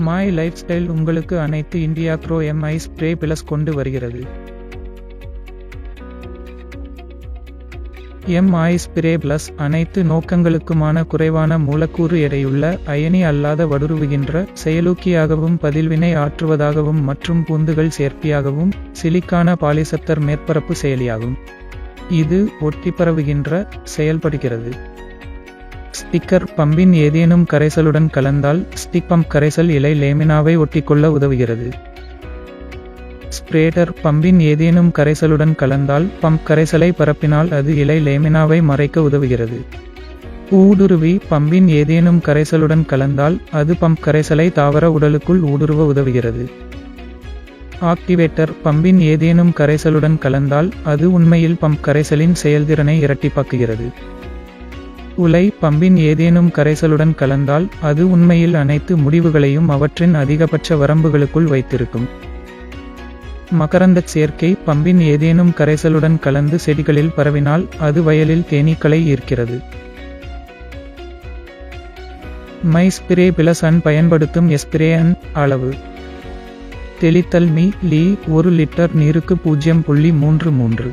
My life style உங்களுக்கு அனைத்து India grow Mi spray plus கொண்டு வருகிறது. எம்ஐ ஸ்ப்ரே பிளஸ் அனைத்து நோக்கங்களுக்குமான குறைவான மூலக்கூறு எடையுள்ள அயனி அல்லாத வடுருவுகின்ற செயலூக்கியாகவும் பதில்வினை ஆற்றுவதாகவும் மற்றும் பூந்துகள் சேர்ப்பியாகவும் சிலிக்கான பாலிசப்தர் மேற்பரப்பு செயலியாகும். இது ஒட்டி பரவுகின்ற செயல்படுகிறது. ஸ்டிக்கர் பம்பின் ஏதேனும் கரைசலுடன் கலந்தால் ஸ்டிக் பம்ப் கரைசல் இலை லேமினாவை ஒட்டிக்கொள்ள உதவுகிறது. ஸ்ப்ரேடர் பம்பின் ஏதேனும் கரைசலுடன் கலந்தால் பம்ப் கரைசலை பரப்பினால் அது இலை லேமினாவை மறைக்க உதவுகிறது. ஊடுருவி பம்பின் ஏதேனும் கரைசலுடன் கலந்தால் அது பம்ப் கரைசலை தாவர உடலுக்குள் ஊடுருவ உதவுகிறது. ஆக்டிவேட்டர் பம்பின் ஏதேனும் கரைசலுடன் கலந்தால் அது உண்மையில் பம்ப் கரைசலின் செயல்திறனை இரட்டிப்பாக்குகிறது. உலை பம்பின் ஏதேனும் கரைசலுடன் கலந்தால் அது உண்மையில் அனைத்து முடிவுகளையும் அவற்றின் அதிகபட்ச வரம்புகளுக்குள் வைத்திருக்கும். மகரந்தச் சேர்க்கை பம்பின் ஏதேனும் கரைசலுடன் கலந்து செடிகளில் பரவினால் அது வயலில் தேனீக்களை ஈர்க்கிறது. மை ஸ்ப்ரே பிளஸ் பயன்படுத்தும் ஸ்ப்ரே அளவு தெளித்தல் மீ லீ 1 லிட்டர் நீருக்கு 0.33.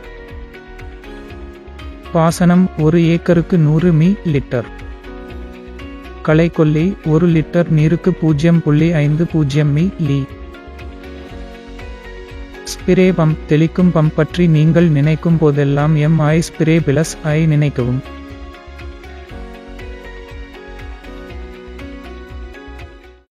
பாசனம் 1 ஏக்கருக்கு 100 மீ லிட்டர். களைக்கொல்லி 1 லிட்டர் நீருக்கு 0.50 மீ லீ. ஸ்பிரே பம்ப் தெளிக்கும் பம்ப் பற்றி நீங்கள் நினைக்கும் போதெல்லாம் எம்ஐ ஸ்ப்ரே பிளஸ் நினைக்கவும்.